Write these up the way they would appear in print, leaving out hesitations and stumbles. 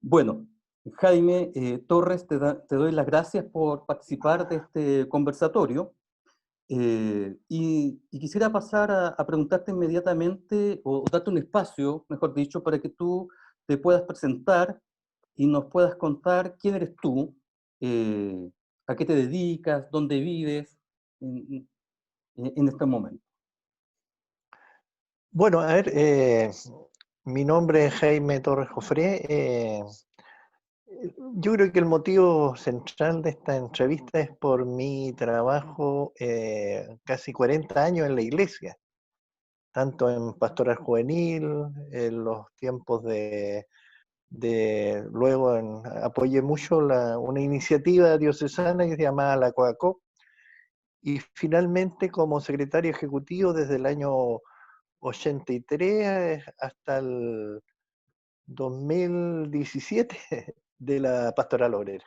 Bueno, Jaime Torres, te doy las gracias por participar de este conversatorio y quisiera pasar a preguntarte inmediatamente o darte un espacio, mejor dicho, para que tú te puedas presentar y nos puedas contar quién eres tú, eh, a qué te dedicas, dónde vives en, en este momento. Bueno, a ver, mi nombre es Jaime Torres Jofré. Yo creo que el motivo central de esta entrevista es por mi trabajo casi 40 años en la iglesia, tanto en pastoral juvenil, en los tiempos luego apoyé mucho una iniciativa diocesana que se llamaba la COACOP, y finalmente como secretario ejecutivo desde el año 83 hasta el 2017 de la pastoral obrera.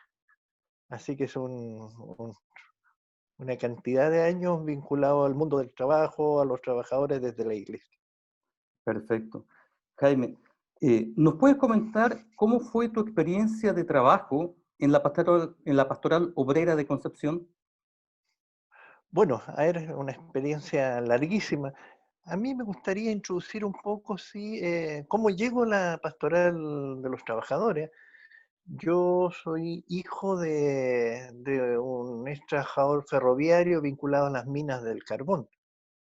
Así que es una cantidad de años vinculado al mundo del trabajo, a los trabajadores desde la iglesia. Perfecto. Jaime, ¿nos puedes comentar cómo fue tu experiencia de trabajo en la pastoral obrera de Concepción? Bueno, a ver, una experiencia larguísima. A mí me gustaría introducir un poco, sí, cómo llego a la pastoral de los trabajadores. Yo soy hijo de un ex trabajador ferroviario vinculado a las minas del carbón.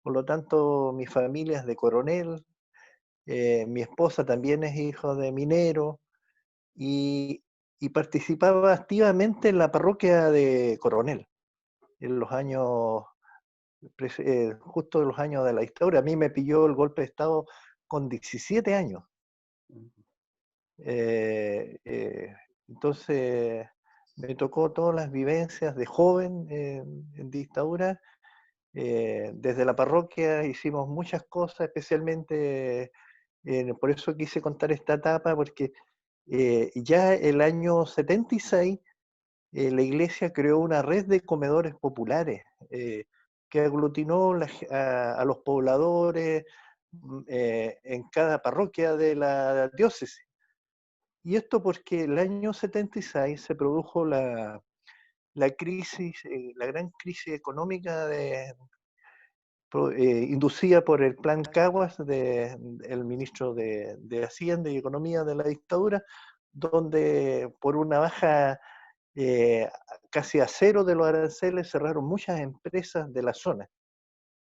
Por lo tanto, mi familia es de Coronel, mi esposa también es hijo de minero y, y participaba activamente en la parroquia de Coronel en los años, justo en los años de la dictadura. A mí me pilló el golpe de Estado con 17 años. Eh, eh, entonces me tocó todas las vivencias de joven en dictadura. Desde la parroquia hicimos muchas cosas, especialmente por eso quise contar esta etapa, porque ya el año 76 la iglesia creó una red de comedores populares que aglutinó a los pobladores en cada parroquia de la diócesis. Y esto porque el año 76 se produjo la crisis, la gran crisis económica inducida por el plan Caguas del ministro de Hacienda y Economía de la dictadura, donde por una baja eh, casi a cero de los aranceles cerraron muchas empresas de la zona.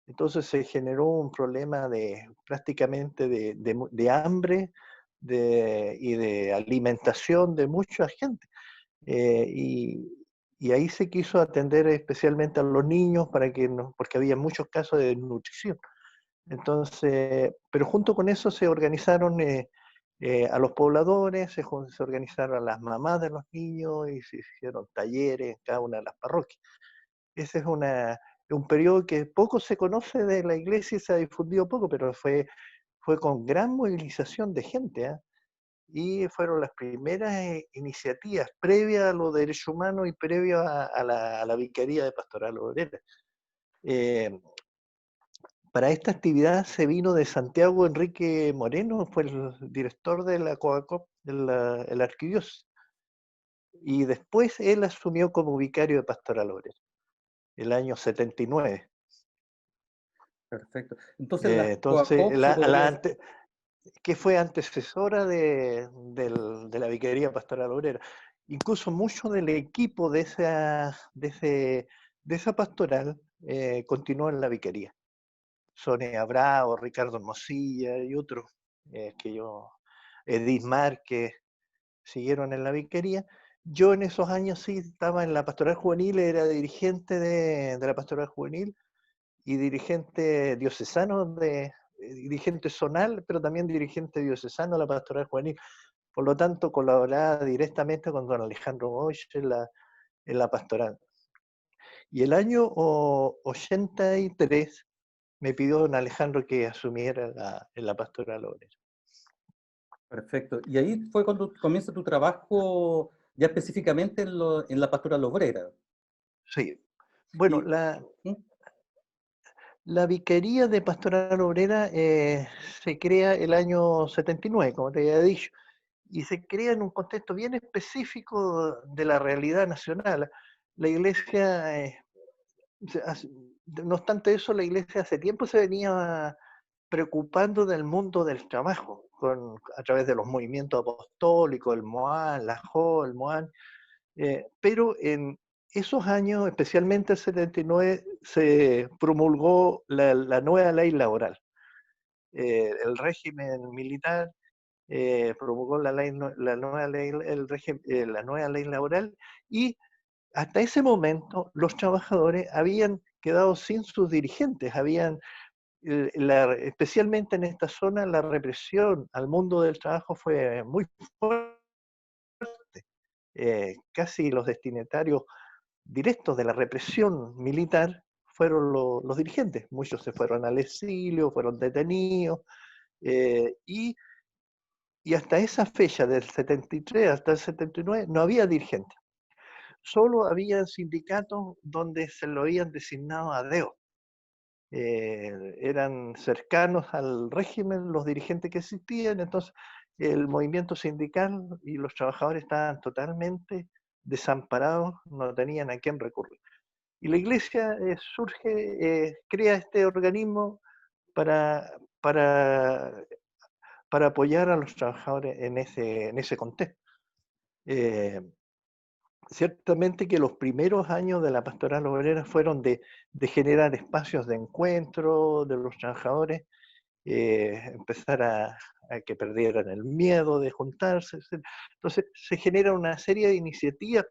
Entonces se generó un problema prácticamente de hambre y de alimentación de mucha gente. Eh, y, y ahí se quiso atender especialmente a los niños porque había muchos casos de desnutrición. Entonces, pero junto con eso se organizaron a los pobladores, se organizaron a las mamás de los niños y se hicieron talleres en cada una de las parroquias. Ese es un periodo que poco se conoce de la iglesia y se ha difundido poco, pero fue con gran movilización de gente, ¿eh? Y fueron las primeras iniciativas previas a los derechos humanos y previas a la Vicaría de Pastoral Obrera. Eh, para esta actividad se vino de Santiago Enrique Moreno, fue el director de la COACOP, el arquidiócesis, y después él asumió como vicario de Pastoral Obrera, el año 79. Perfecto. Entonces, la Entonces, COACOP se podría decir. que fue antecesora de la Vicaría Pastoral Obrera. Incluso mucho del equipo de esa pastoral continuó en la Vicaría. Sonia Bravo, Ricardo Mosilla y otros Edith Márquez, siguieron en la Vicaría. Yo en esos años sí estaba en la pastoral juvenil, era dirigente de la pastoral juvenil y dirigente diocesano dirigente zonal, pero también dirigente diocesano de la pastoral juvenil. Por lo tanto, colaboraba directamente con don Alejandro Bosch en la pastoral. Y el año 83 me pidió don Alejandro que asumiera en la pastoral obrera. Perfecto. Y ahí fue cuando comienza tu trabajo ya específicamente en la pastoral obrera. Sí. Bueno, Y, ¿Mm? la Vicaría de Pastoral Obrera se crea el año 79, como te había dicho, y se crea en un contexto bien específico de la realidad nacional. La Iglesia, no obstante eso, la Iglesia hace tiempo se venía preocupando del mundo del trabajo, a través de los movimientos apostólicos, el Moán, la Jo, el Moán, pero en esos años, especialmente el 79, se promulgó la nueva ley laboral. El régimen militar promulgó la nueva ley laboral, y hasta ese momento los trabajadores habían quedado sin sus dirigentes, especialmente en esta zona la represión al mundo del trabajo fue muy fuerte. Casi los destinatarios directos de la represión militar fueron los dirigentes. Muchos se fueron al exilio, fueron detenidos, y hasta esa fecha, del 73 hasta el 79, no había dirigentes. Solo había sindicatos donde se lo habían designado a dedo. Eran cercanos al régimen los dirigentes que existían, entonces el movimiento sindical y los trabajadores estaban totalmente desamparados, no tenían a quién recurrir. Y la Iglesia crea este organismo para, para, para apoyar a los trabajadores en ese contexto. Ciertamente que los primeros años de la pastoral obrera fueron de generar espacios de encuentro de los trabajadores, empezar a que perdieran el miedo de juntarse, etc. Entonces se genera una serie de iniciativas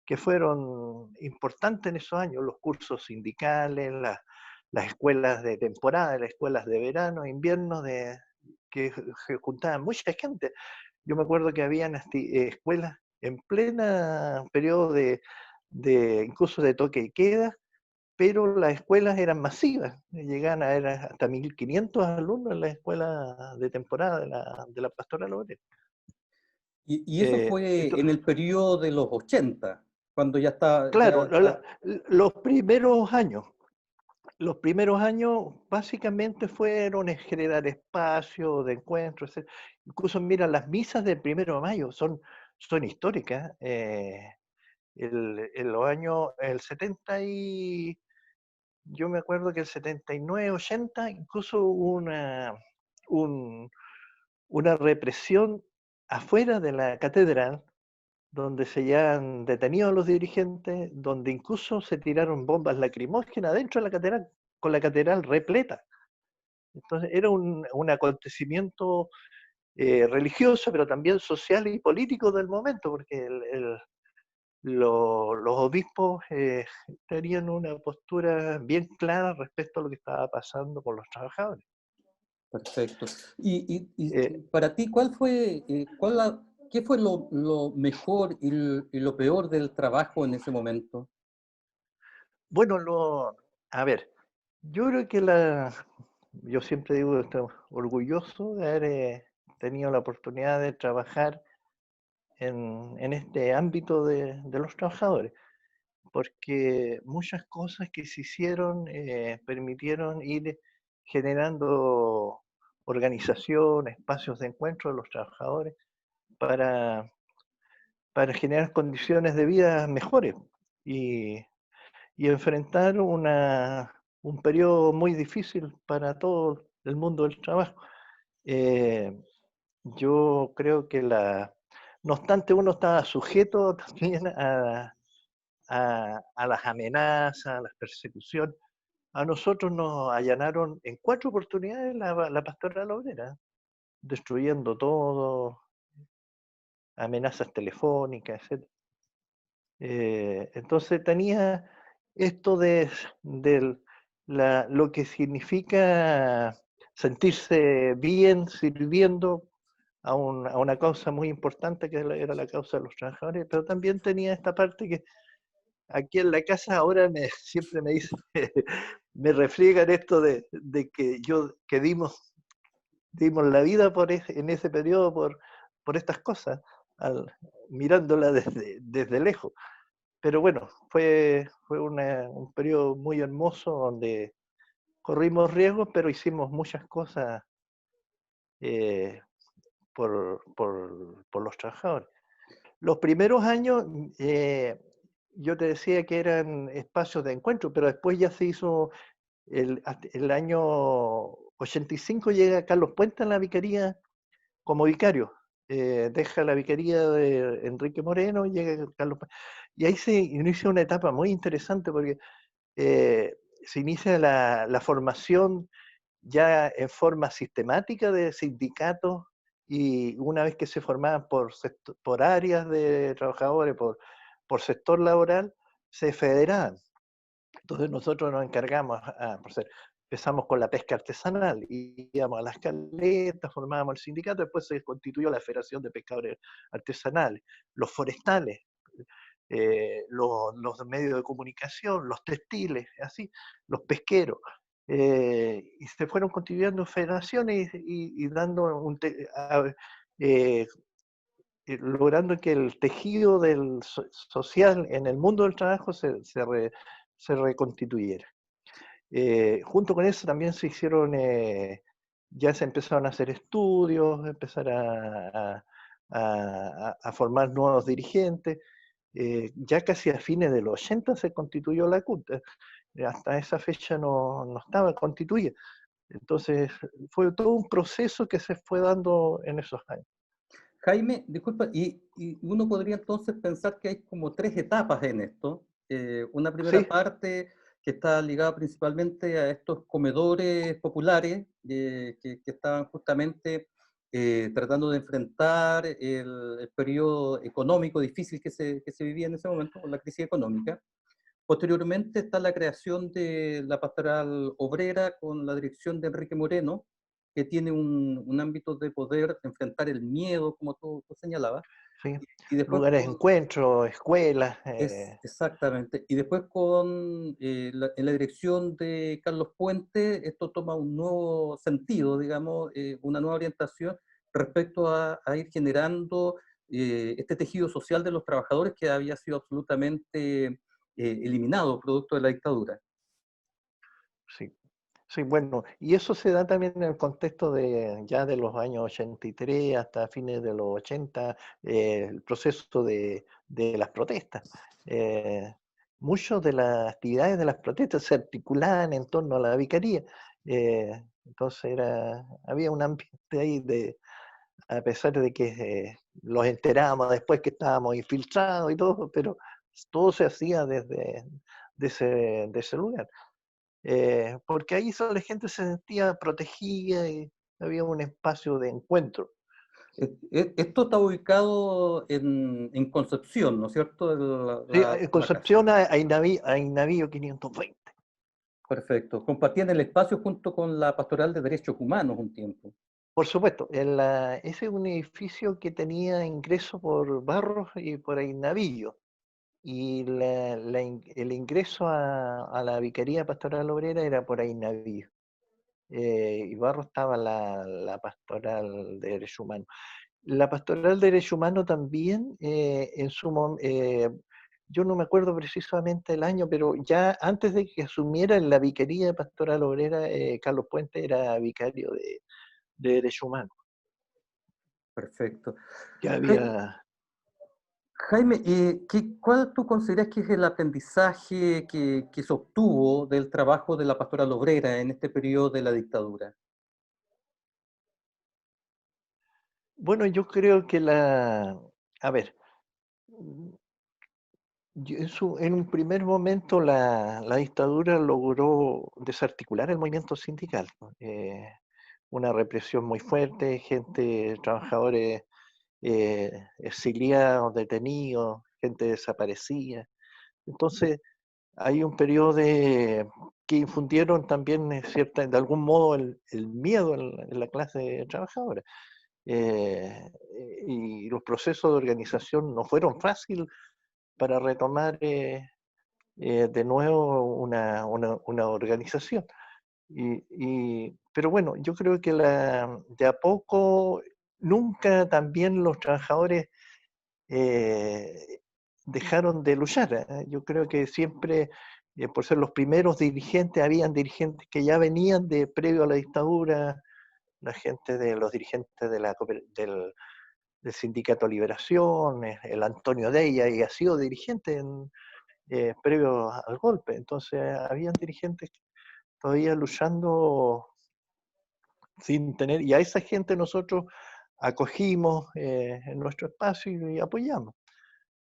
que fueron importantes en esos años: los cursos sindicales, las escuelas de temporada, las escuelas de verano, invierno, que se juntaban mucha gente. Yo me acuerdo que habían escuelas en plena periodo incluso de toque y queda, pero las escuelas eran masivas, llegaban a haber hasta 1500 alumnos en la escuela de temporada de la pastoral obrera. Y eso fue en el periodo de los 80, cuando ya está... Claro, los primeros años. Los primeros años básicamente fueron en generar espacios de encuentro, etc. Incluso, mira, las misas del 1 de mayo son históricas. En los años, yo me acuerdo que el 79, 80, incluso hubo una represión afuera de la catedral, donde se hayan detenido a los dirigentes, donde incluso se tiraron bombas lacrimógenas dentro de la catedral, con la catedral repleta. Entonces era un acontecimiento religioso, pero también social y político del momento, porque los obispos tenían una postura bien clara respecto a lo que estaba pasando con los trabajadores. Perfecto. Y Eh, para ti, ¿qué fue lo mejor y lo peor del trabajo en ese momento? bueno, a ver, yo creo que yo siempre digo que estoy orgulloso de haber tenido la oportunidad de trabajar en este ámbito de los trabajadores, porque muchas cosas que se hicieron permitieron ir generando organización, espacios de encuentro de los trabajadores para, generar condiciones de vida mejores y, enfrentar un periodo muy difícil para todo el mundo del trabajo. Eh, yo creo que no obstante, uno estaba sujeto también a las amenazas, a las persecuciones. A nosotros nos allanaron en 4 oportunidades la pastoral obrera, destruyendo todo, amenazas telefónicas, etc. Entonces tenía esto de lo que significa sentirse bien sirviendo a una causa muy importante, que era la causa de los trabajadores, pero también tenía esta parte que aquí en la casa ahora siempre me dice, me refriegan esto de que dimos la vida en ese periodo por estas cosas, mirándola desde lejos. Pero bueno, fue un periodo muy hermoso donde corrimos riesgos, pero hicimos muchas cosas por los trabajadores. Los primeros años, yo te decía que eran espacios de encuentro, pero después ya se hizo, el año 85 llega Carlos Puente a la vicaría como vicario. Deja la vicaría de Enrique Moreno, llega Carlos Puente. Y ahí se inicia una etapa muy interesante porque se inicia la formación ya en forma sistemática de sindicatos, y una vez que se formaban por áreas de trabajadores, por sector laboral, se federaban. Entonces nosotros nos encargamos, empezamos con la pesca artesanal, y íbamos a las caletas, formábamos el sindicato, después se constituyó la Federación de Pescadores Artesanales, los forestales, los medios de comunicación, los textiles, así, los pesqueros. Y se fueron constituyendo federaciones y dando logrando que el tejido social en el mundo del trabajo se reconstituyera. Junto con eso también se hicieron, ya se empezaron a hacer estudios, empezar a formar nuevos dirigentes. Ya casi a fines de los 80 se constituyó la CUT. Hasta esa fecha no estaba constituida. Entonces fue todo un proceso que se fue dando en esos años. Jaime, disculpa, y uno podría entonces pensar que hay como tres etapas en esto. Una primera Sí, parte que está ligada principalmente a estos comedores populares que estaban justamente tratando de enfrentar el periodo económico difícil que se vivía en ese momento, con la crisis económica. Posteriormente está la creación de la pastoral obrera con la dirección de Enrique Moreno, que tiene un ámbito de poder enfrentar el miedo, como tú señalabas. sí. Y después Lugares de encuentro, escuelas. exactamente. Y después con en la dirección de Carlos Puente, esto toma un nuevo sentido, digamos, una nueva orientación respecto a ir generando este tejido social de los trabajadores que había sido absolutamente eliminado producto de la dictadura. Sí. Sí, bueno, y eso se da también en el contexto ya de los años 83 hasta fines de los 80, el proceso de las protestas. Muchas de las actividades de las protestas se articulaban en torno a la vicaría. Entonces había un ambiente ahí a pesar de que los enterábamos después que estábamos infiltrados y todo, pero todo se hacía desde de ese lugar. Porque ahí la gente se sentía protegida y había un espacio de encuentro. Esto está ubicado en Concepción, ¿no es cierto? Sí, La, en la casa. Concepción hay navío 520. Perfecto. Compartían el espacio junto con la Pastoral de Derechos Humanos un tiempo. Por supuesto, ese es un edificio que tenía ingreso por Barros y por Ainavillo. Y el ingreso a la Vicaría Pastoral Obrera era por Ainavillo. Y Barros estaba la Pastoral de Derechos Humanos. La Pastoral de Derecho Humano también, yo no me acuerdo precisamente el año, pero ya antes de que asumiera la Vicaría de Pastoral Obrera, Carlos Puente era vicario de Derecho Humano. Perfecto. Ya había... Jaime, ¿cuál tú consideras que es el aprendizaje que se obtuvo del trabajo de la Pastoral Obrera en este periodo de la dictadura? Bueno, yo creo que a ver, en un primer momento la dictadura logró desarticular el movimiento sindical, ¿no? Una represión muy fuerte, trabajadores exiliados, detenidos, gente desaparecida. Entonces, hay un periodo que infundieron también de algún modo el miedo en la clase trabajadora. Y los procesos de organización no fueron fáciles para retomar de nuevo una organización. Pero bueno, yo creo que de a poco, nunca también los trabajadores dejaron de luchar. Yo creo que siempre, por ser los primeros dirigentes, habían dirigentes que ya venían de previo a la dictadura, la gente de los dirigentes de del Sindicato Liberación, el Antonio Deya, y ha sido dirigente previo al golpe. Entonces, habían dirigentes todavía luchando sin tener, y a esa gente nosotros acogimos en nuestro espacio y apoyamos.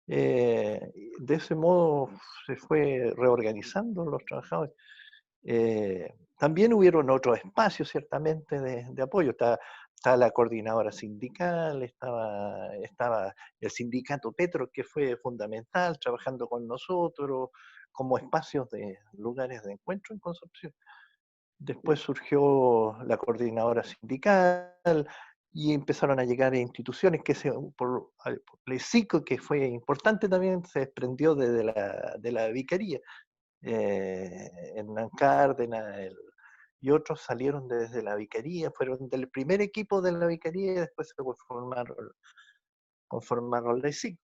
De ese modo se fue reorganizando los trabajadores. También hubieron otros espacios, ciertamente, de apoyo. Estaba la coordinadora sindical, estaba el sindicato Petro, que fue fundamental, trabajando con nosotros, como espacios de lugares de encuentro en Concepción. Después surgió la coordinadora sindical y empezaron a llegar instituciones por el SICO, que fue importante también, se desprendió de la vicaría. Hernán Cárdenas y otros salieron desde la vicaría, fueron del primer equipo de la vicaría y después se conformaron la SICO.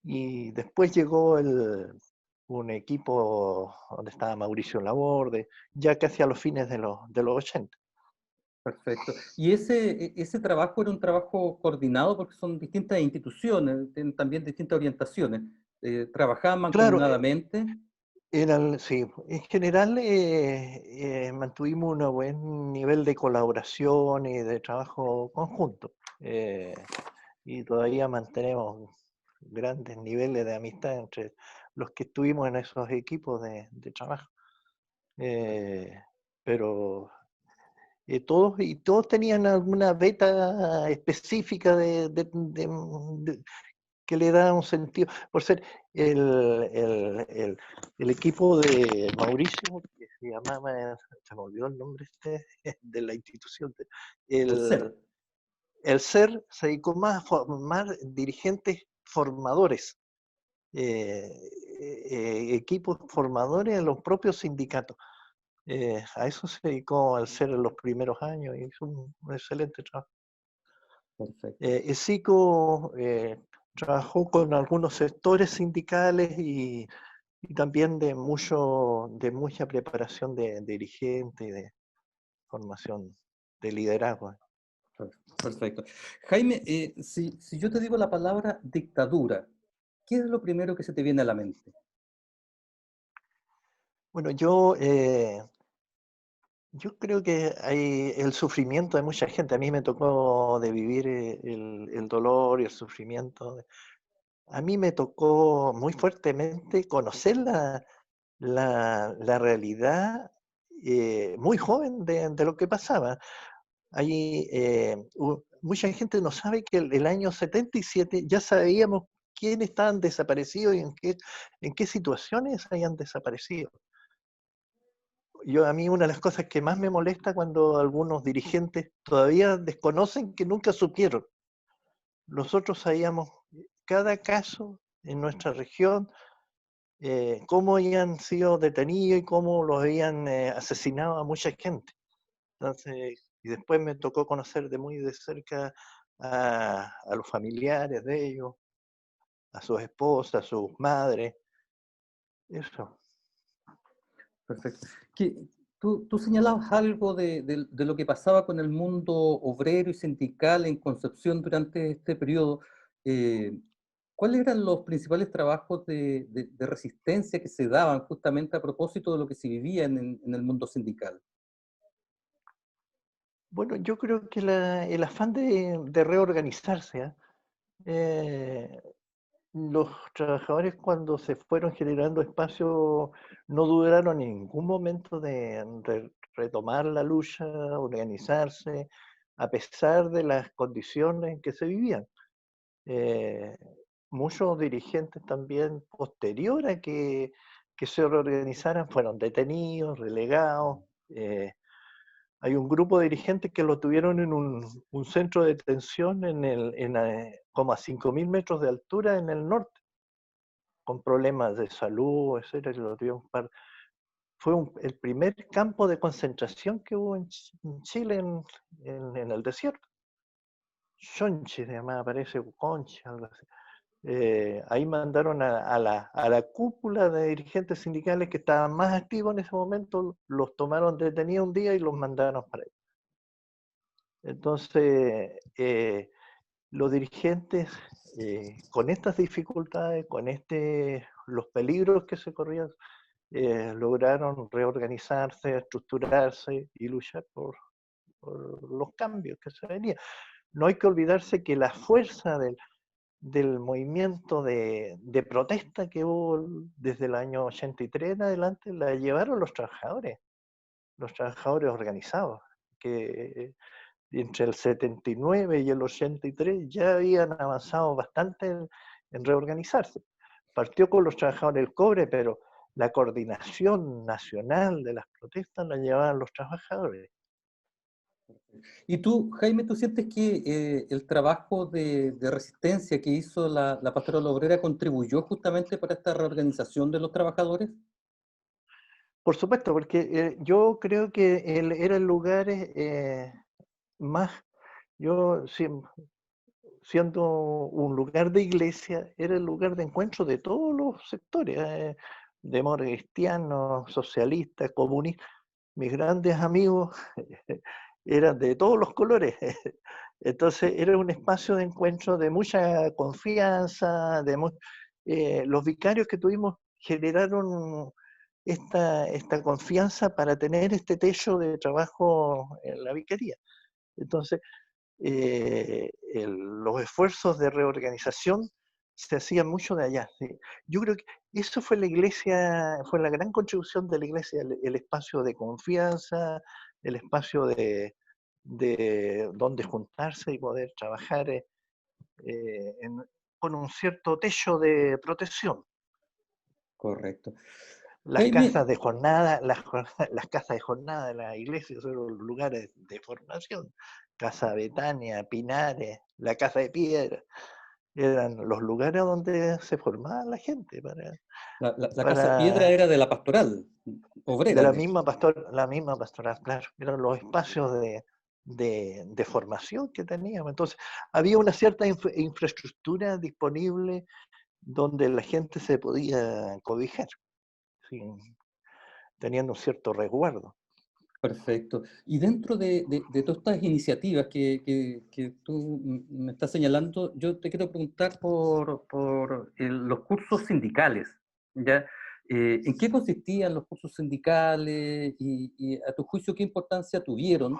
Y después llegó un equipo donde estaba Mauricio Laborde, ya casi a los fines de los 80. Perfecto. ¿Y ese trabajo era un trabajo coordinado porque son distintas instituciones, tienen también distintas orientaciones? ¿Trabajaban Claro, mancomunadamente? sí, en general mantuvimos un buen nivel de colaboración y de trabajo conjunto. Y todavía mantenemos grandes niveles de amistad entre los que estuvimos en esos equipos de trabajo. Pero todos tenían alguna beta específica que le da un sentido, por ser el equipo de Mauricio, que se llamaba, se me olvidó el nombre de la institución, El el, ser. el SER se dedicó más a formar dirigentes formadores, eh, equipos formadores en los propios sindicatos. A eso se dedicó al SER en los primeros años y hizo un excelente trabajo. Perfecto. El SICO trabajó con algunos sectores sindicales y también de mucha preparación de dirigente y de formación de liderazgo. Perfecto. Jaime, si yo te digo la palabra dictadura, ¿qué es lo primero que se te viene a la mente? Bueno, yo creo que hay el sufrimiento de mucha gente. A mí me tocó de vivir el dolor y el sufrimiento. A mí me tocó muy fuertemente conocer la realidad muy joven de lo que pasaba. Mucha gente no sabe que el año 77 ya sabíamos quiénes estaban desaparecidos y en qué situaciones habían desaparecido. A mí una de las cosas que más me molesta cuando algunos dirigentes todavía desconocen que nunca supieron. Nosotros sabíamos cada caso en nuestra región, cómo habían sido detenidos y cómo los habían asesinado a mucha gente. Entonces, y después me tocó conocer de muy de cerca a los familiares de ellos, a sus esposas, a sus madres, eso. Perfecto. Tú señalabas algo de lo que pasaba con el mundo obrero y sindical en Concepción durante este periodo. Eh, ¿Cuáles eran los principales trabajos de resistencia que se daban justamente a propósito de lo que se vivía en el mundo sindical? Bueno, yo creo que el afán de reorganizarse, ¿ah? Eh, los trabajadores cuando se fueron generando espacios no dudaron en ningún momento de retomar la lucha, organizarse, a pesar de las condiciones en que se vivían. Eh, Muchos dirigentes también posterior a que se reorganizaran fueron detenidos, relegados. Hay un grupo de dirigentes que lo tuvieron en un centro de detención como a 5.000 metros de altura en el norte, con problemas de salud, etcétera, que lo tuvieron fue el primer campo de concentración que hubo en Chile en el desierto. Shonchi se llamaba, parece, Conchi, algo así. Ahí mandaron a la cúpula de dirigentes sindicales que estaban más activos en ese momento, los tomaron detenidos un día y los mandaron para ahí. Entonces, los dirigentes, con estas dificultades, los peligros que se corrían, lograron reorganizarse, estructurarse y luchar por los cambios que se venían. No hay que olvidarse que la fuerza del movimiento de protesta que hubo desde el año 83 en adelante la llevaron los trabajadores organizados, que entre el 79 y el 83 ya habían avanzado bastante en reorganizarse. Partió con los trabajadores del cobre, pero la coordinación nacional de las protestas la llevaban los trabajadores. Y tú, Jaime, ¿tú sientes que el trabajo de resistencia que hizo la Pastoral Obrera contribuyó justamente para esta reorganización de los trabajadores? Por supuesto, porque yo creo que era el lugar más, yo siendo un lugar de iglesia, era el lugar de encuentro de todos los sectores, cristianos, socialistas, comunistas. Mis grandes amigos eran de todos los colores. Entonces era un espacio de encuentro de mucha confianza, los vicarios que tuvimos generaron esta confianza para tener este techo de trabajo en la vicaría. Entonces, los esfuerzos de reorganización se hacían mucho de allá. ¿Sí? Yo creo que eso fue la iglesia, fue la gran contribución de la iglesia, el espacio de confianza, el espacio de donde juntarse y poder trabajar con un cierto techo de protección. Correcto. Las Jaime, casas de jornada, las casas de jornada de la iglesia son los lugares de formación. Casa Betania, Pinares, la Casa de Piedra, eran los lugares donde se formaba la gente la Casa de Piedra para era de la Pastoral de Obrera, de hecho. la misma pastoral, claro, eran los espacios de formación que teníamos. Entonces, había una cierta infraestructura disponible donde la gente se podía cobijar, sin, teniendo un cierto resguardo. Perfecto. Y dentro de todas estas iniciativas que tú me estás señalando, yo te quiero preguntar por los cursos sindicales, ¿ya? ¿En qué consistían los cursos sindicales y a tu juicio qué importancia tuvieron?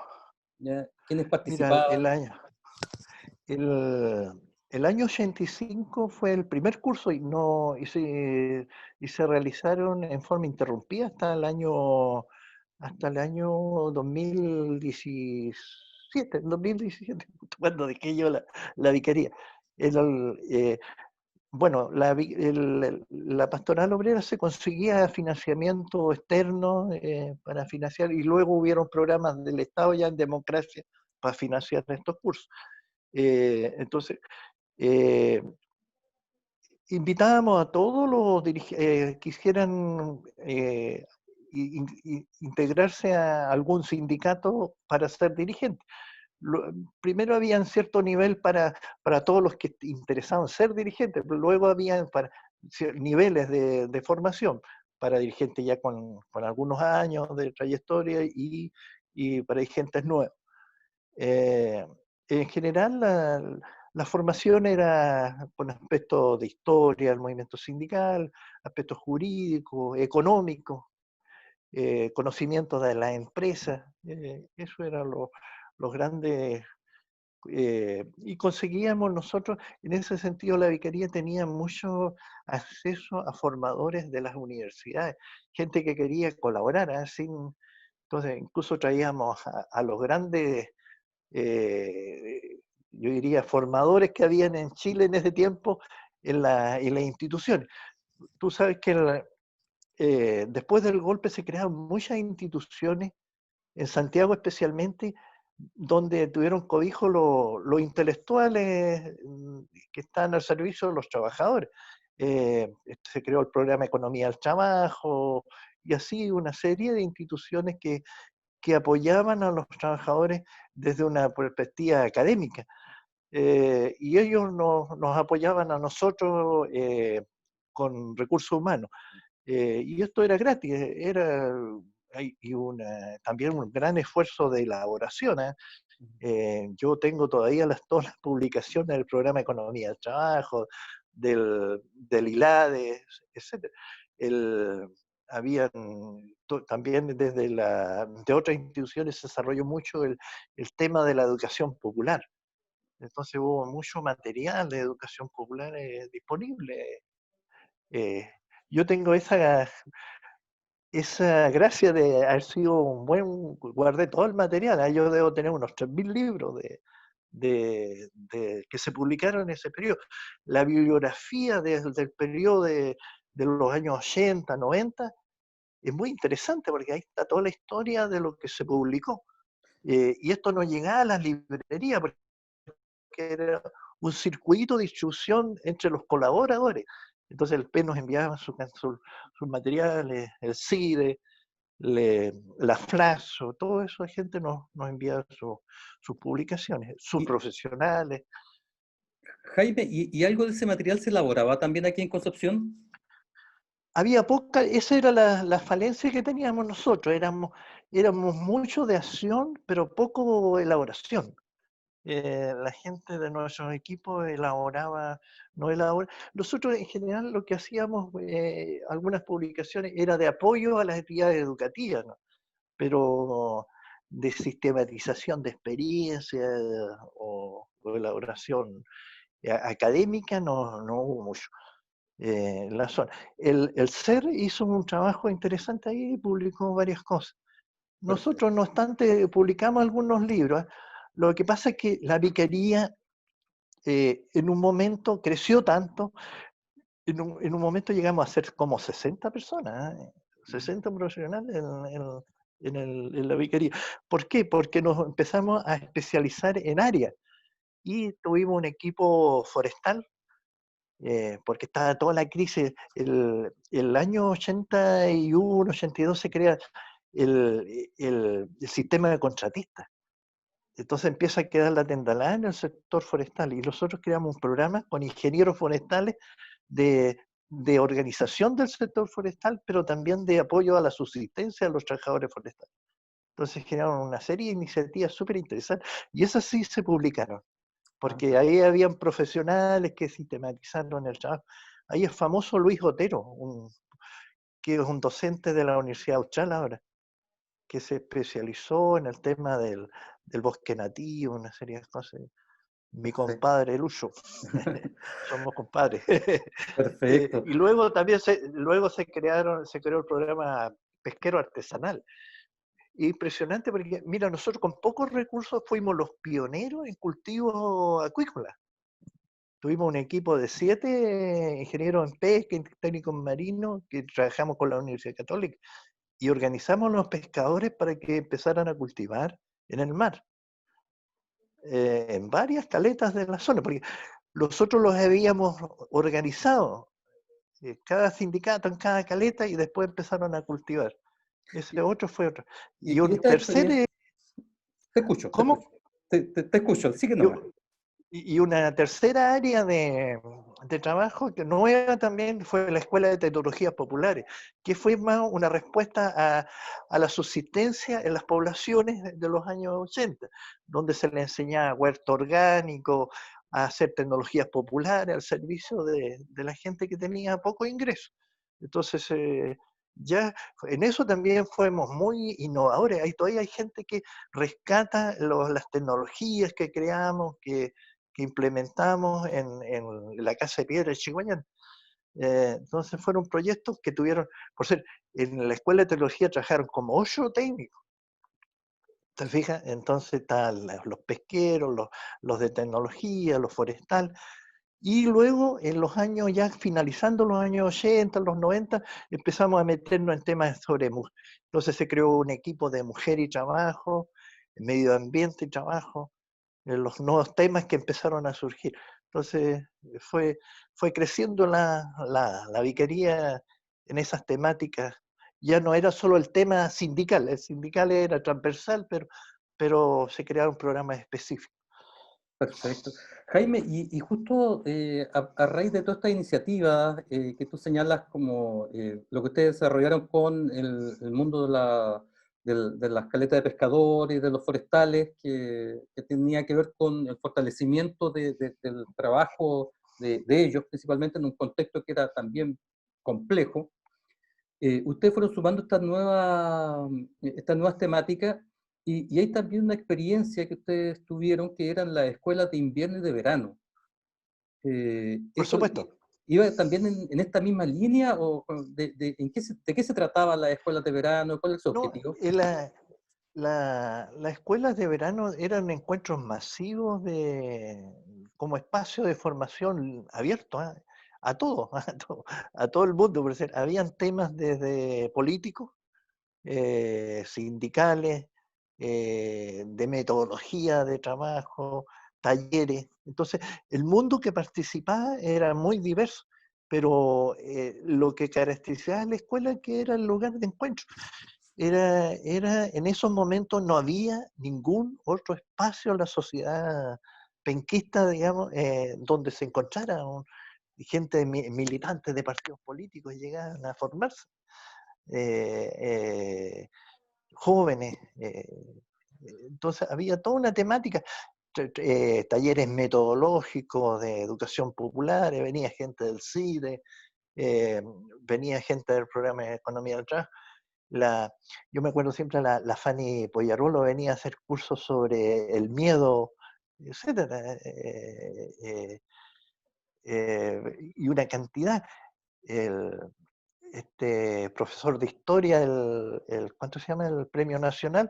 ¿Ya? ¿Quiénes Mira, participaban? el, el año 85 fue el primer curso y se realizaron en forma interrumpida hasta el año 2017, 2017, cuando dejé yo la vicaría. El, eh, bueno, la pastoral obrera se conseguía financiamiento externo para financiar y luego hubieron programas del Estado ya en democracia para financiar estos cursos. Entonces, eh, invitábamos a todos los que quisieran integrarse a algún sindicato para ser dirigente. Primero había un cierto nivel para todos los que interesaban ser dirigentes, pero luego había niveles de formación para dirigentes ya con algunos años de trayectoria y para dirigentes nuevos. Eh, en general, la formación era con aspectos de historia del movimiento sindical, aspectos jurídicos, económicos, conocimientos de la empresa. Eso eran los grandes. Y conseguíamos nosotros, en ese sentido, la vicaría tenía mucho acceso a formadores de las universidades, gente que quería colaborar, entonces incluso traíamos a los grandes yo diría, formadores que habían en Chile en ese tiempo en las instituciones. Tú sabes que después del golpe se crearon muchas instituciones, en Santiago especialmente, donde tuvieron cobijo los intelectuales que están al servicio de los trabajadores. Se creó el programa Economía del Trabajo y así una serie de instituciones que apoyaban a los trabajadores desde una perspectiva académica. Y ellos nos apoyaban a nosotros con recursos humanos. Y esto era gratis, también un gran esfuerzo de elaboración. Yo tengo todavía todas las publicaciones del programa Economía del Trabajo, del ILADE, etc. Habían también de otras instituciones se desarrolló mucho el tema de la educación popular. Entonces hubo mucho material de educación popular disponible. Yo tengo esa gracia de haber sido guardé todo el material. Yo debo tener unos 3.000 libros que se publicaron en ese periodo. La bibliografía desde el periodo de los años 80, 90, es muy interesante porque ahí está toda la historia de lo que se publicó. Y esto no llegaba a las librerías porque era un circuito de distribución entre los colaboradores. Entonces el PEN nos enviaba sus materiales, el CIDE, la FLASO, todo eso, la gente nos enviaba sus publicaciones, sus profesionales. Jaime, ¿y algo de ese material se elaboraba también aquí en Concepción? Había poca, esa era la falencia que teníamos nosotros, éramos mucho de acción, pero poco elaboración. La gente de nuestros equipos no elaboraba. Nosotros en general lo que hacíamos, algunas publicaciones, era de apoyo a las actividades educativas, ¿no? Pero de sistematización de experiencias o elaboración académica no hubo mucho. La zona. El CER hizo un trabajo interesante ahí y publicó varias cosas. Nosotros, no obstante, publicamos algunos libros. Lo que pasa es que la vicaría en un momento creció tanto, en un momento llegamos a ser como 60 personas, 60 profesionales en la vicaría. ¿Por qué? Porque nos empezamos a especializar en áreas y tuvimos un equipo forestal, porque estaba toda la crisis. El año 81, 82 se crea el sistema de contratistas. Entonces empieza a quedar la tendalada en el sector forestal y nosotros creamos un programa con ingenieros forestales de organización del sector forestal, pero también de apoyo a la subsistencia de los trabajadores forestales. Entonces generaron una serie de iniciativas súper interesantes y esas sí se publicaron, porque ahí habían profesionales que sistematizaron el trabajo. Ahí es famoso Luis Otero, que es un docente de la Universidad Austral ahora, que se especializó en el tema del bosque nativo, una serie de cosas. Mi compadre Lucho, somos compadres. Perfecto. Y luego también se creó el programa pesquero artesanal. Impresionante porque, mira, nosotros con pocos recursos fuimos los pioneros en cultivos acuícolas. Tuvimos un equipo de 7 ingenieros en pesca, técnicos marinos, que trabajamos con la Universidad Católica y organizamos a los pescadores para que empezaran a cultivar en el mar, en varias caletas de la zona, porque nosotros los habíamos organizado, cada sindicato en cada caleta, y después empezaron a cultivar. Ese otro fue otro. Y Y un esta experiencia, tercer, te escucho, te ¿cómo? escucho. Te escucho, sigue nomás. Y una tercera área de trabajo que nueva también fue la Escuela de Tecnologías Populares, que fue más una respuesta a la subsistencia en las poblaciones de los años 80, donde se le enseñaba huerto orgánico, a hacer tecnologías populares al servicio de la gente que tenía poco ingreso. Entonces, ya en eso también fuimos muy innovadores. Ahí todavía hay gente que rescata las tecnologías que creamos, que implementamos en la Casa de Piedra de Chiguañán. Entonces fueron proyectos que tuvieron, por ser, en la Escuela de Tecnología trabajaron como 8 técnicos. ¿Te fijas? Entonces están los pesqueros, los de tecnología, los forestal. Y luego, en los años, ya finalizando los años 80, los 90, empezamos a meternos en temas sobre mujer. Entonces se creó un equipo de mujer y trabajo, medio ambiente y trabajo, los nuevos temas que empezaron a surgir. Entonces fue creciendo la vicaría en esas temáticas. Ya no era solo el tema sindical, el sindical era transversal, pero se crearon programas específicos. Perfecto. Jaime, y justo a raíz de todas estas iniciativas que tú señalas como lo que ustedes desarrollaron con el mundo de de las caletas de pescadores y de los forestales, que tenía que ver con el fortalecimiento del trabajo de ellos, principalmente en un contexto que era también complejo. Ustedes fueron sumando estas nuevas temáticas y hay también una experiencia que ustedes tuvieron que eran las escuelas de invierno y de verano. Por ¿Eso supuesto. iba también en esta misma línea o de qué se trataba las escuelas de verano? ¿Cuál es su No, objetivo? las escuelas de verano eran encuentros masivos como espacio de formación abierto, ¿ah? A todo, a todo el mundo. Por decir, habían temas desde políticos, sindicales, de metodología de trabajo, talleres. Entonces, el mundo que participaba era muy diverso, pero lo que caracterizaba a la escuela que era el lugar de encuentro. En esos momentos no había ningún otro espacio en la sociedad penquista, digamos, donde se encontrara gente militante de partidos políticos y llegaban a formarse. Eh, eh, Jóvenes. Entonces había toda una temática, talleres metodológicos de educación popular, venía gente del CIDE, venía gente del programa de Economía del Trabajo. Yo me acuerdo siempre la Fanny Poyarolo venía a hacer cursos sobre el miedo, etcétera, y una cantidad. El, este profesor de historia, ¿cuánto se llama? El Premio Nacional,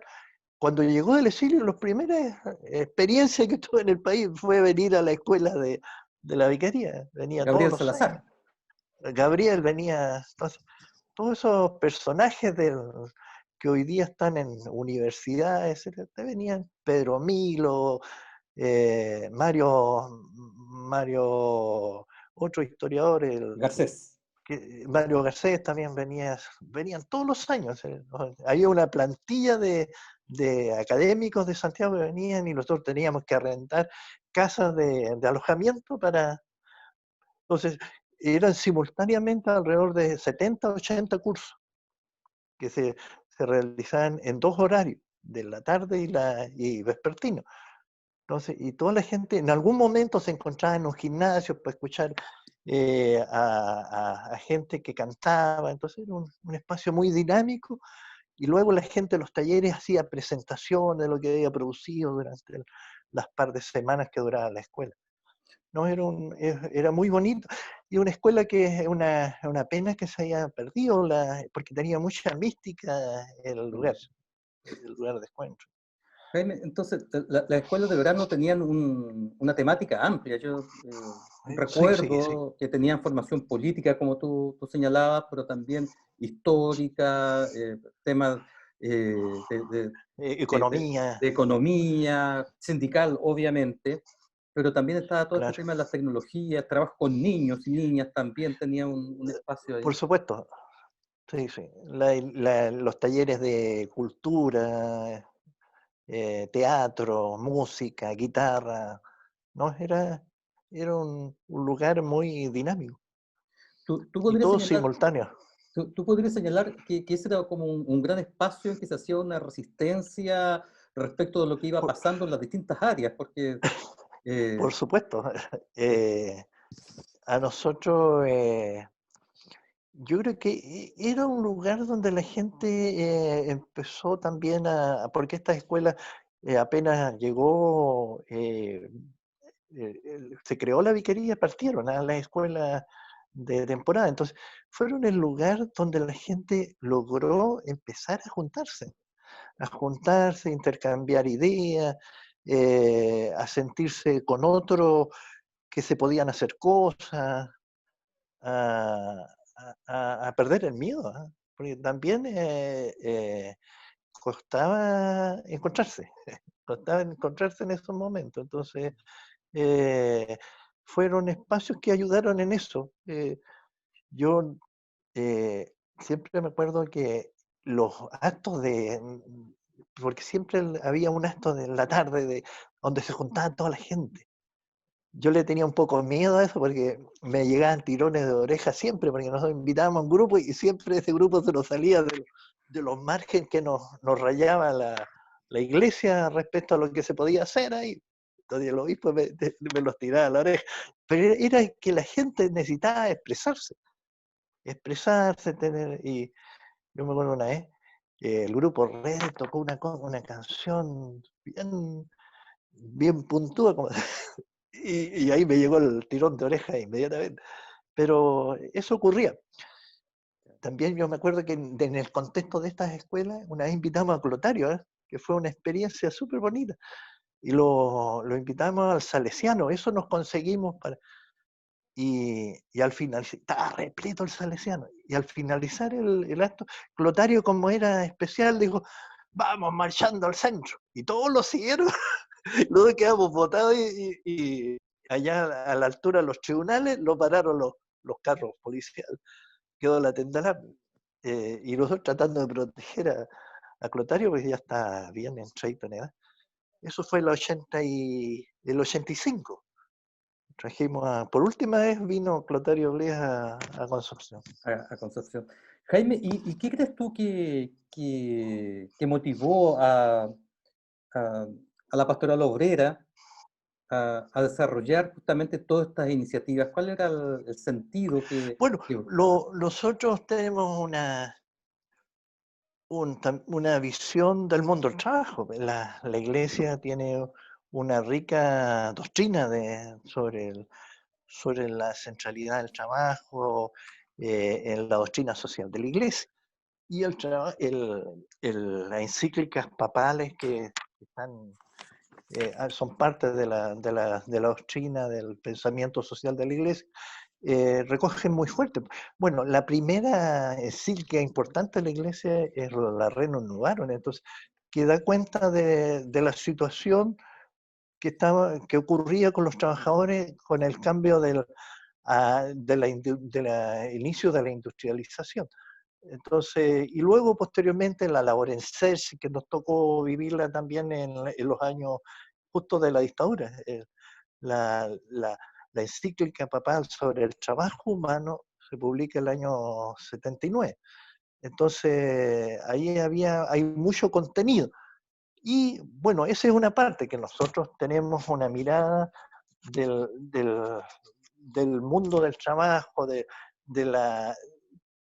cuando llegó del exilio, las primeras experiencias que tuve en el país fue venir a la escuela de la vicaría. Venía todos Gabriel los años. Salazar. Gabriel venía. Entonces, todos esos personajes que hoy día están en universidades, etcétera, venían Pedro Milo, Mario, otro historiador, Garcés. Mario Garcés también venían todos los años. Había una plantilla de académicos de Santiago que venían y nosotros teníamos que arrendar casas de alojamiento para. Entonces, eran simultáneamente alrededor de 70, 80 cursos que se realizaban en 2 horarios, de la tarde y vespertino. Entonces, y toda la gente en algún momento se encontraba en un gimnasio para escuchar a gente que cantaba. Entonces era un espacio muy dinámico, y luego la gente en los talleres hacía presentaciones de lo que había producido durante las par de semanas que duraba la escuela. No, era muy bonito, y una escuela que es una pena que se haya perdido, porque tenía mucha mística el lugar de encuentro. Jaime, entonces, las escuelas de verano tenían una temática amplia. Yo Sí, sí, sí, recuerdo que tenían formación política, como tú señalabas, pero también histórica, temas economía, de economía, sindical, obviamente, pero también estaba todo este claro. tema de las tecnologías, trabajo con niños y niñas también tenía un espacio Por ahí. supuesto, sí, sí. Los talleres de cultura, teatro, música, guitarra, ¿no? Era un lugar muy dinámico ¿Tú y podrías todo señalar simultáneo. tú podrías señalar que ese era como un gran espacio en que se hacía una resistencia respecto de lo que iba Por, pasando en las distintas áreas? Porque por eh, supuesto. eh, Eh, a nosotros, yo creo que era un lugar donde la gente empezó también porque esta escuela apenas llegó, se creó la vicaría, partieron a la escuela de temporada. Entonces, fueron el lugar donde la gente logró empezar a juntarse, intercambiar ideas, a sentirse con otro, que se podían hacer cosas, a, a perder el miedo, ¿ah? Porque también costaba encontrarse, costaba encontrarse en esos momentos. Entonces, eh, fueron espacios que ayudaron en eso. Yo siempre me acuerdo que los actos porque siempre había un acto de la tarde donde se juntaba toda la gente. Yo le tenía un poco miedo a eso porque me llegaban tirones de oreja siempre, porque nos invitábamos a un grupo y siempre ese grupo se nos salía de los márgenes que nos rayaba la iglesia respecto a lo que se podía hacer ahí. Entonces el obispo me los tiraba a la oreja. Pero era que la gente necesitaba expresarse, y yo me acuerdo una vez, el grupo Red tocó una canción bien puntúa, y ahí me llegó el tirón de oreja inmediatamente. Pero eso ocurría. También yo me acuerdo que en el contexto de estas escuelas, una vez invitamos a Clotario, que fue una experiencia súper bonita, y lo invitamos al Salesiano, eso nos conseguimos y al final, estaba repleto el Salesiano, y al finalizar el acto, Clotario, como era especial, dijo, vamos marchando al centro, y todos lo siguieron. Luego quedamos votados y allá a la altura de los tribunales lo pararon los carros policiales, quedó la tendalá. Y nosotros tratando de proteger a Clotario, porque ya está bien entradito en edad. Eso fue el 85. Trajimos por última vez vino Clotario Blés a Concepción. A Concepción. Jaime, ¿y qué crees tú que motivó a la pastoral obrera a desarrollar justamente todas estas iniciativas? ¿Cuál era el sentido Bueno, que buscaban? nosotros tenemos una visión del mundo del trabajo. La Iglesia tiene una rica doctrina sobre la centralidad del trabajo, en la doctrina social de la Iglesia. Y las encíclicas papales que están, son parte de la doctrina del pensamiento social de la Iglesia, recogen muy fuerte. Bueno, la primera encíclica importante de la Iglesia es la Rerum Novarum, entonces, que da cuenta de la situación que ocurría con los trabajadores con el cambio del inicio de la industrialización. Entonces, y luego posteriormente la Laborense, que nos tocó vivirla también en los años justo de la dictadura. La, la, la encíclica papal sobre el trabajo humano se publica el año 79. Entonces, ahí hay mucho contenido. Y bueno, esa es una parte que nosotros tenemos una mirada del mundo del trabajo, de la,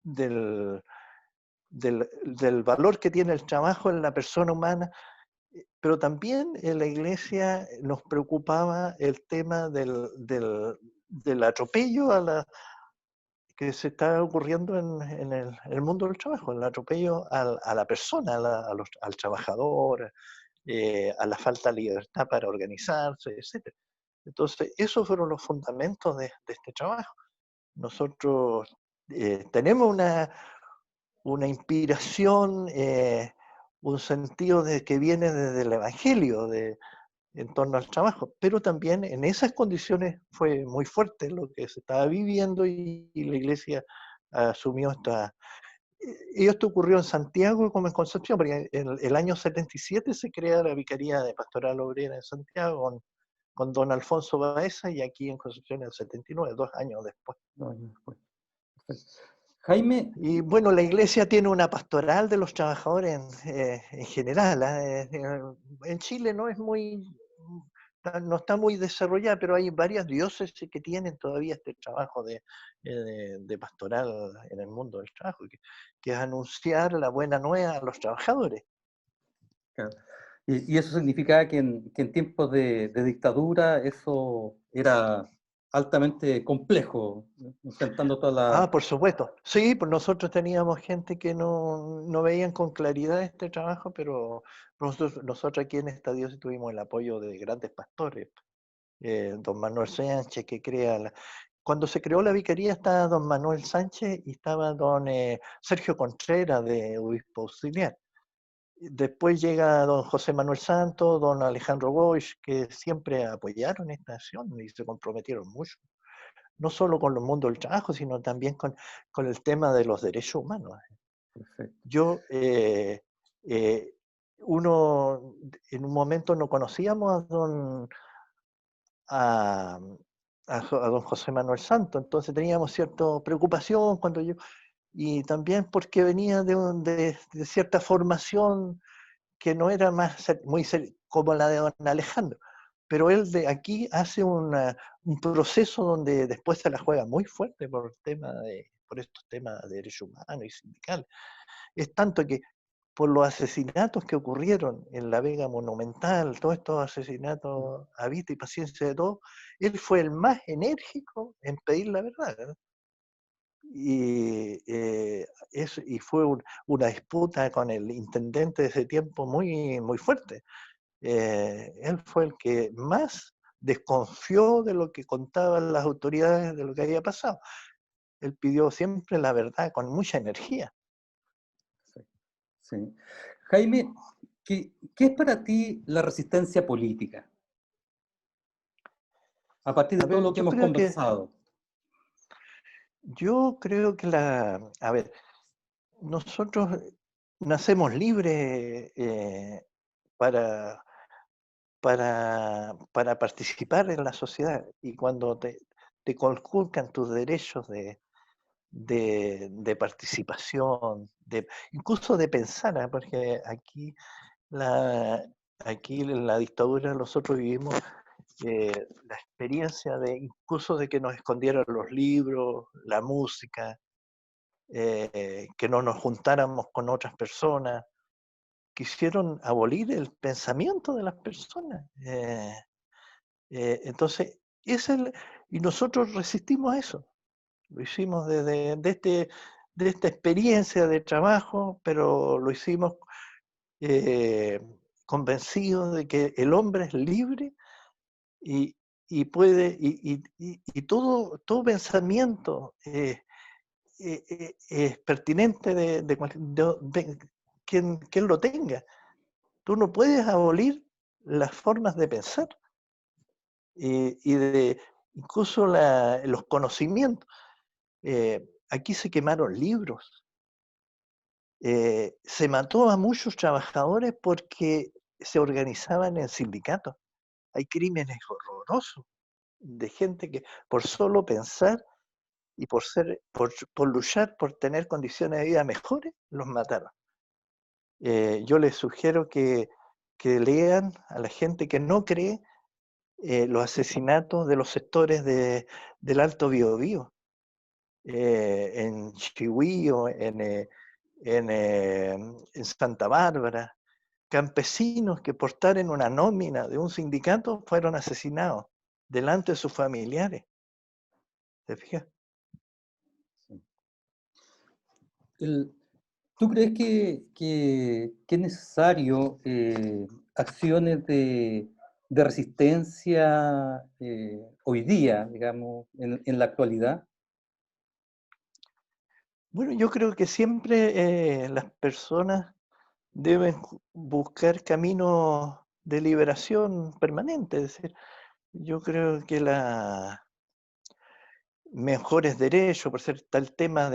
del, del valor que tiene el trabajo en la persona humana, pero también en la Iglesia nos preocupaba el tema del atropello que se está ocurriendo en el mundo del trabajo, el atropello a la persona, al trabajador, a la falta de libertad para organizarse, etc. Entonces, esos fueron los fundamentos de este trabajo. Nosotros tenemos una inspiración, un sentido que viene desde el Evangelio en torno al trabajo, pero también en esas condiciones fue muy fuerte lo que se estaba viviendo y la Iglesia asumió y esto ocurrió en Santiago como en Concepción, porque en el año 77 se crea la Vicaría de Pastoral Obrera en Santiago con don Alfonso Baeza, y aquí en Concepción en el 79, 2 años después. 2 años después. Perfecto. Jaime. Y bueno, la Iglesia tiene una pastoral de los trabajadores en general. En Chile no está muy desarrollada, pero hay varias diócesis que tienen todavía este trabajo de pastoral en el mundo del trabajo, que es anunciar la buena nueva a los trabajadores. Claro. Y eso significaba que en tiempos de dictadura eso era altamente complejo, enfrentando toda la... Por supuesto. Sí, pues nosotros teníamos gente que no veían con claridad este trabajo, pero nosotros aquí en esta diócesis tuvimos el apoyo de grandes pastores. Don Manuel Sánchez, que cuando se creó la vicaría estaba don Manuel Sánchez y estaba don Sergio Contreras, de obispo auxiliar. Después llega don José Manuel Santos, don Alejandro Bosch, que siempre apoyaron esta acción y se comprometieron mucho, no solo con el mundo del trabajo, sino también con el tema de los derechos humanos. Perfecto. Yo, uno, en un momento no conocíamos a don José Manuel Santos, entonces teníamos cierta preocupación cuando yo y también porque venía de cierta formación que no era como la de don Alejandro. Pero él de aquí hace un proceso donde después se la juega muy fuerte por estos temas de derechos humanos y sindicales. Es tanto que por los asesinatos que ocurrieron en la Vega Monumental, todos estos asesinatos a vista y paciencia de todos, él fue el más enérgico en pedir la verdad, ¿no? Y fue una disputa con el intendente de ese tiempo muy, muy fuerte. Él fue el que más desconfió de lo que contaban las autoridades de lo que había pasado. Él pidió siempre la verdad con mucha energía. Sí, sí. Jaime, ¿qué es para ti la resistencia política? A partir A de todo ver, lo que hemos conversado. yo creo que a ver, nosotros nacemos libres para, para participar en la sociedad y cuando te conculcan tus derechos de participación, incluso de pensar, ¿eh? Porque la, aquí en la dictadura nosotros vivimos la experiencia de incluso de que nos escondieran los libros, la música, que no nos juntáramos con otras personas. Quisieron abolir el pensamiento de las personas. Entonces, y nosotros resistimos a eso. Lo hicimos de esta experiencia de trabajo, pero lo hicimos eh, convencidos de que el hombre es libre y, y puede, y todo pensamiento es pertinente de quien lo tenga. Tú no puedes abolir las formas de pensar y de incluso los conocimientos. Aquí se quemaron libros, se mató a muchos trabajadores porque se organizaban en sindicatos. Hay crímenes horrorosos de gente que por solo pensar y por luchar por tener condiciones de vida mejores, los mataron. Yo les sugiero que lean a la gente que no cree los asesinatos de los sectores del Alto Biobío, en Chihuío, en Santa Bárbara, campesinos que por estar en una nómina de un sindicato fueron asesinados delante de sus familiares. ¿Te fijas? ¿Tú crees que es necesario acciones de resistencia hoy día, digamos, en la actualidad? Bueno, yo creo que siempre las personas deben buscar caminos de liberación permanente. Es decir, yo creo que mejores derechos, por ser tal tema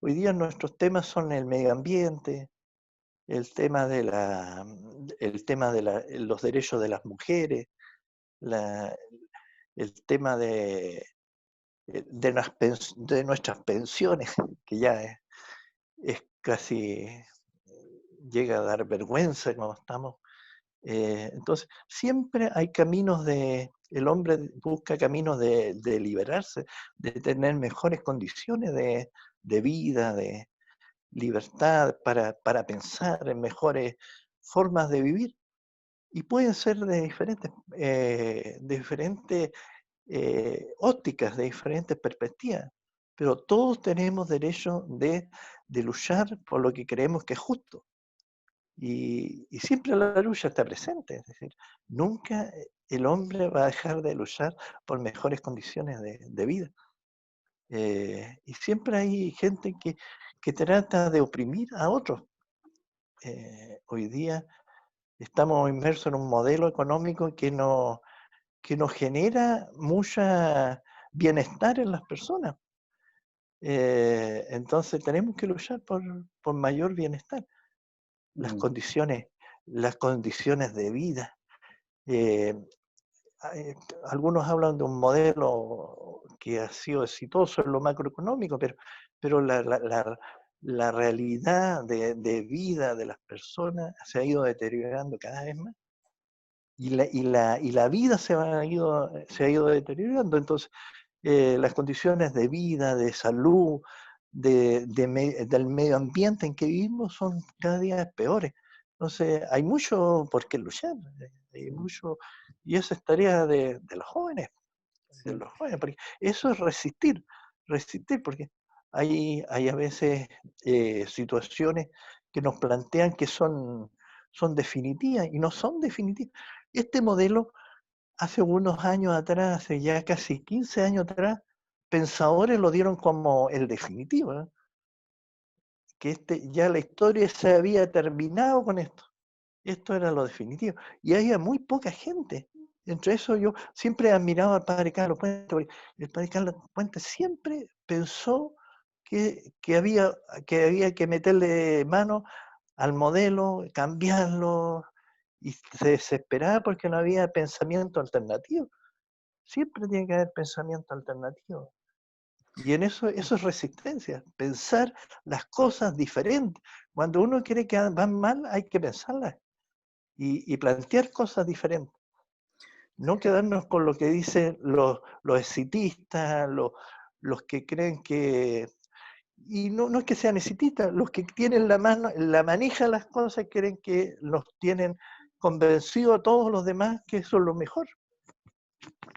hoy día nuestros temas son el medio ambiente, el tema de los derechos de las mujeres, la- el tema de nuestras pensiones, que ya es casi, llega a dar vergüenza como estamos. Entonces, siempre hay el hombre busca caminos de liberarse, de tener mejores condiciones de vida, de libertad para pensar en mejores formas de vivir. Y pueden ser de diferentes ópticas, de diferentes perspectivas, pero todos tenemos derecho de luchar por lo que creemos que es justo. Y siempre la lucha está presente, es decir, nunca el hombre va a dejar de luchar por mejores condiciones de vida. Y siempre hay gente que trata de oprimir a otros. Hoy día estamos inmersos en un modelo económico que nos genera mucha bienestar en las personas. Entonces tenemos que luchar por mayor bienestar. Las Mm. condiciones, las condiciones de vida. Eh, Algunos hablan de un modelo que ha sido exitoso en lo macroeconómico, pero la realidad de vida de las personas se ha ido deteriorando cada vez más. Y la vida se ha ido deteriorando. Entonces, las condiciones de vida, de salud, del medio ambiente en que vivimos son cada día peores. Entonces, hay mucho por qué luchar, hay mucho, y eso es tarea de los jóvenes, Sí. porque eso es resistir, porque hay a veces situaciones que nos plantean que son definitivas y no son definitivas. Este modelo, hace unos años atrás, hace ya casi 15 años atrás, pensadores lo dieron como el definitivo, ¿no? Que ya la historia se había terminado con esto. Esto era lo definitivo. Y había muy poca gente. Entre eso yo siempre he admirado al padre Carlos Puente, porque el padre Carlos Puente siempre pensó que había que meterle mano al modelo, cambiarlo, y se desesperaba porque no había pensamiento alternativo. Siempre tiene que haber pensamiento alternativo. Y en eso es resistencia, pensar las cosas diferentes. Cuando uno cree que van mal, hay que pensarlas y plantear cosas diferentes. No quedarnos con lo que dicen los exitistas, los que creen que... Y no es que sean exitistas, los que tienen la manija de las cosas creen que nos tienen convencido a todos los demás que eso es lo mejor.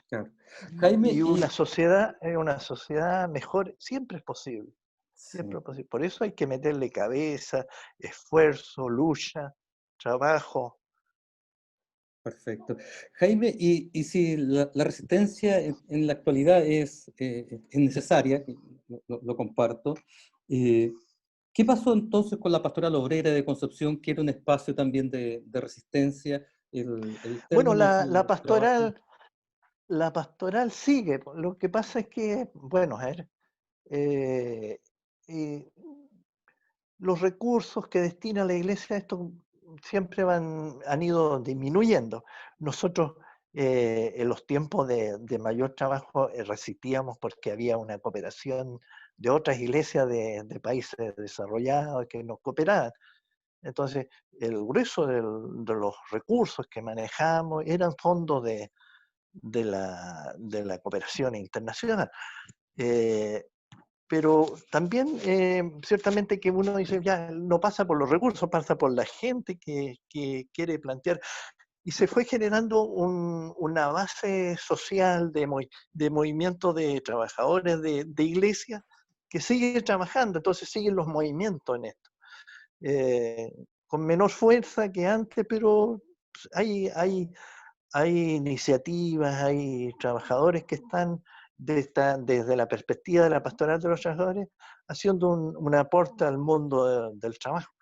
Claro. Jaime, Y una sociedad mejor siempre es posible. Siempre sí, es posible. Por eso hay que meterle cabeza, esfuerzo, lucha, trabajo. perfecto. Jaime, y si la resistencia en la actualidad es necesaria, y lo comparto, eh, ¿qué pasó entonces con la pastoral obrera de Concepción, que era un espacio también de resistencia, el Bueno, término de la su trabajo? pastoral sigue. Lo que pasa es que, bueno, a ver, eh, eh, los recursos que destina la iglesia a esto siempre han ido disminuyendo. Nosotros en los tiempos de mayor trabajo resistíamos porque había una cooperación de otras iglesias de países desarrollados que nos cooperaban. Entonces, el grueso de los recursos que manejamos eran fondos de la cooperación internacional. Eh, pero también, ciertamente que uno dice, ya no pasa por los recursos, pasa por la gente que quiere plantear. Y se fue generando una base social de movimiento de trabajadores de iglesia que sigue trabajando, entonces siguen los movimientos en esto. Eh, con menor fuerza que antes, pero hay iniciativas, hay trabajadores que están desde la perspectiva de la pastoral de los trabajadores haciendo un aporte al mundo del trabajo.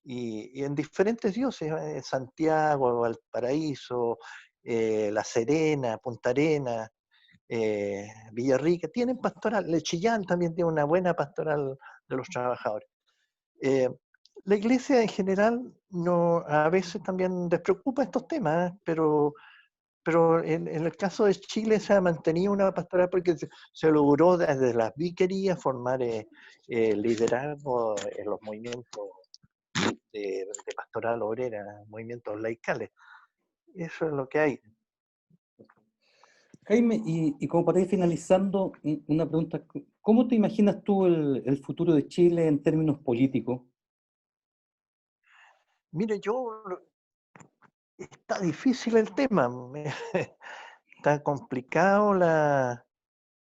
Y en diferentes diócesis, Santiago, Valparaíso, La Serena, Punta Arenas, Villarrica, tienen pastoral. Chillán también tiene una buena pastoral de los trabajadores. Eh, la iglesia en general a veces también despreocupa estos temas, pero en el caso de Chile se ha mantenido una pastoral porque se logró desde las vicarías formar liderazgo en los movimientos de pastoral obrera, movimientos laicales. Eso es lo que hay. Jaime, y como para ir finalizando, una pregunta, ¿cómo te imaginas tú el futuro de Chile en términos políticos? Mire, está difícil el tema, está complicado.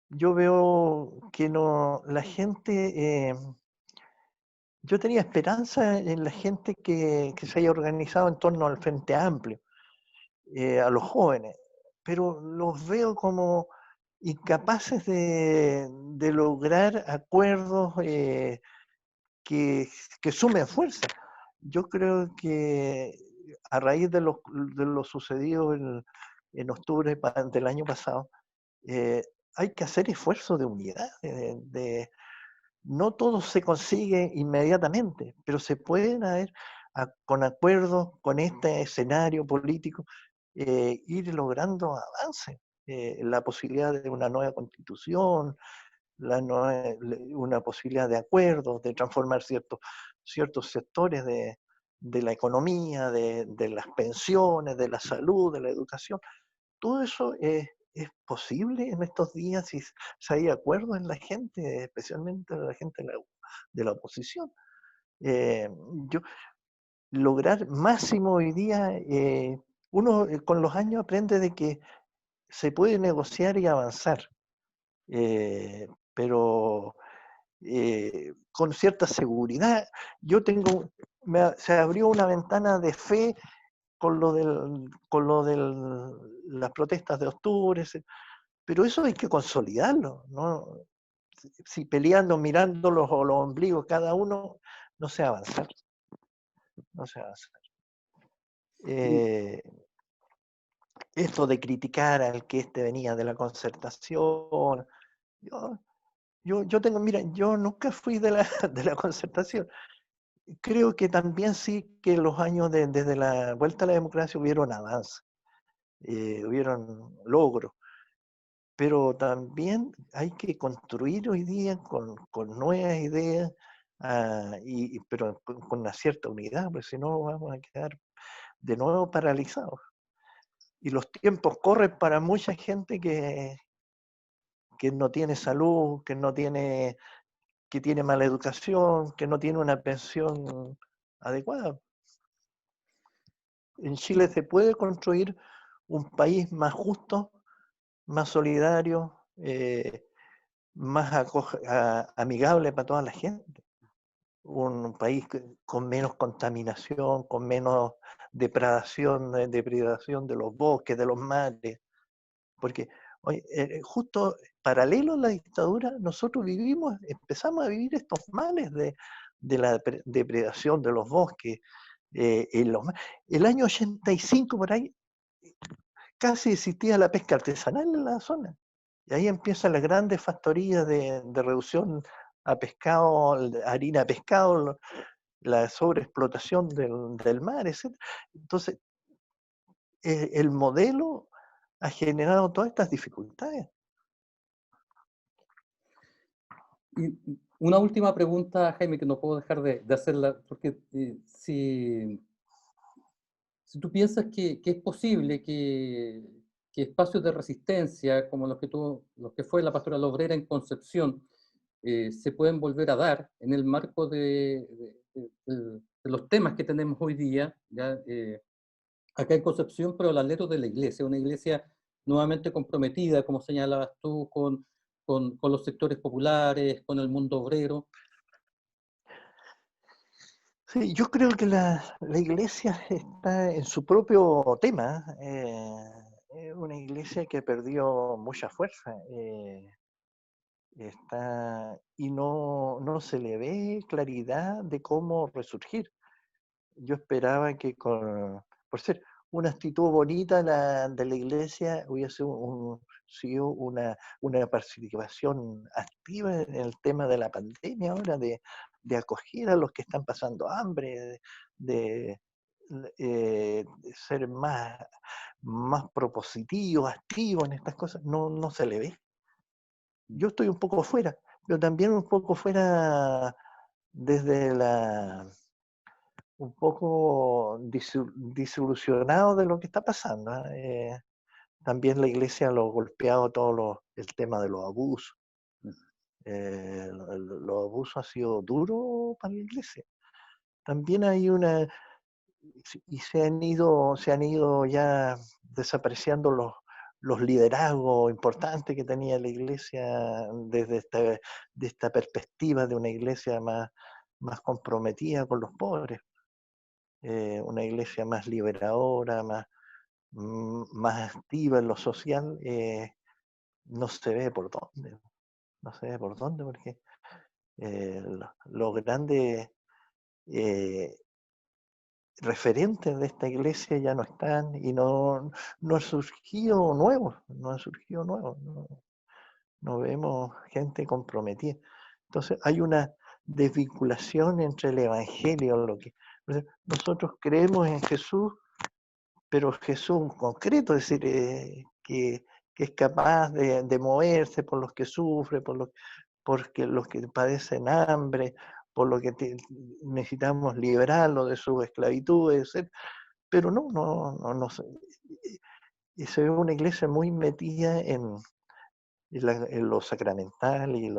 Yo veo que no, la gente, yo tenía esperanza en la gente que se haya organizado en torno al Frente Amplio, a los jóvenes, pero los veo como incapaces de lograr acuerdos que, que sumen fuerza. Yo creo que a raíz de lo sucedido en octubre del año pasado, eh, hay que hacer esfuerzos de unidad. No todo se consigue inmediatamente, pero se pueden haber, con acuerdos, con este escenario político, ir logrando avances. la posibilidad de una nueva constitución, una posibilidad de acuerdos, de transformar ciertos sectores de la economía, de las pensiones, de la salud, de la educación. Todo eso es posible en estos días si hay acuerdo en la gente, especialmente en la gente de la oposición. Eh, yo, Lograr máximo hoy día, uno con los años aprende de que se puede negociar y avanzar, pero con cierta seguridad. Se abrió una ventana de fe con lo de las protestas de octubre, pero eso hay que consolidarlo, ¿no? Si peleando, mirando los ombligos cada uno, no se avanza, no se avanza. Esto de criticar al que venía de la concertación, mira, yo nunca fui de la, de la concertación. Creo que también sí que en los años desde la vuelta a la democracia hubieron avances, hubieron logros, pero también hay que construir hoy día con nuevas ideas, pero con una cierta unidad, porque si no vamos a quedar de nuevo paralizados. Y los tiempos corren para mucha gente que no tiene salud, que tiene mala educación, que no tiene una pensión adecuada. En Chile se puede construir un país más justo, más solidario, más amigable para toda la gente. Un país con menos contaminación, con menos depredación de los bosques, de los mares. Porque justo paralelo a la dictadura, nosotros empezamos a vivir estos males de la depredación de los bosques. El año 85 por ahí, casi existía la pesca artesanal en la zona. Y ahí empiezan las grandes factorías de reducción a pescado, harina a pescado, la sobreexplotación del mar, etc. Entonces, el modelo ha generado todas estas dificultades. Y una última pregunta, Jaime, que no puedo dejar de hacerla, porque si tú piensas que es posible que espacios de resistencia como los que fue la Pastoral Obrera en Concepción se pueden volver a dar en el marco de los temas que tenemos hoy día, ¿ya? Acá en Concepción, pero al alero de la iglesia, una iglesia nuevamente comprometida, como señalabas tú, con los sectores populares, con el mundo obrero. Sí, yo creo que la iglesia está en su propio tema. Es una iglesia que perdió mucha fuerza. Y no se le ve claridad de cómo resurgir. Yo esperaba que por ser una actitud bonita de la iglesia, hubiese sido una participación activa en el tema de la pandemia ahora, de acoger a los que están pasando hambre, de ser más propositivo, activo en estas cosas. No se le ve. Yo estoy un poco fuera, pero también un poco fuera desde un poco desilusionado de lo que está pasando. También la iglesia lo ha golpeado el tema de los abusos. Los abusos han sido duros para la iglesia. También hay y se han ido ya desapareciendo los liderazgos importantes que tenía la iglesia desde de esta perspectiva de una iglesia más comprometida con los pobres. Una iglesia más liberadora, más activa en lo social, no se ve por dónde. No se ve por dónde, porque los grandes referentes de esta iglesia ya no están y no han surgido nuevos, no vemos gente comprometida. Entonces hay una desvinculación entre el evangelio, nosotros creemos en Jesús, pero Jesús en concreto, es decir, que que es capaz de moverse por los que sufre, porque los que padecen hambre, por lo que necesitamos liberarlo de sus esclavitudes, etc. Pero no sé. Y se ve una iglesia muy metida en lo sacramental y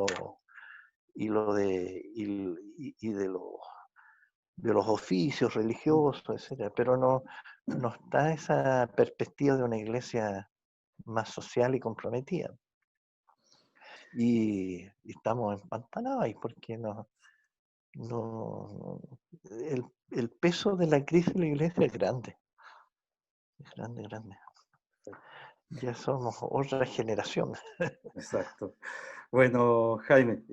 de los oficios religiosos, etcétera, pero no está esa perspectiva de una iglesia más social y comprometida. Y estamos empantanados ahí porque no, el peso de la crisis de la iglesia es grande, grande. Ya somos otra generación. Exacto. Bueno, Jaime,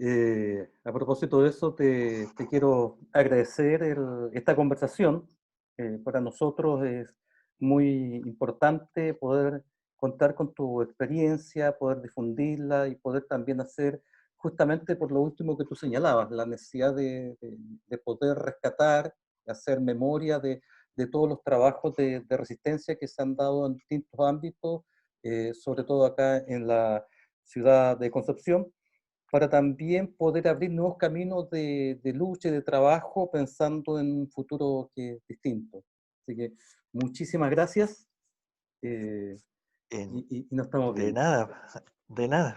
a propósito de eso, te quiero agradecer esta conversación. Para nosotros es muy importante poder contar con tu experiencia, poder difundirla y poder también hacer, justamente por lo último que tú señalabas, la necesidad de poder rescatar, hacer memoria de todos los trabajos de resistencia que se han dado en distintos ámbitos, sobre todo acá en la ciudad de Concepción, para también poder abrir nuevos caminos de lucha y de trabajo pensando en un futuro que es distinto. Así que muchísimas gracias, En- y nos estamos de viendo. nada, de nada.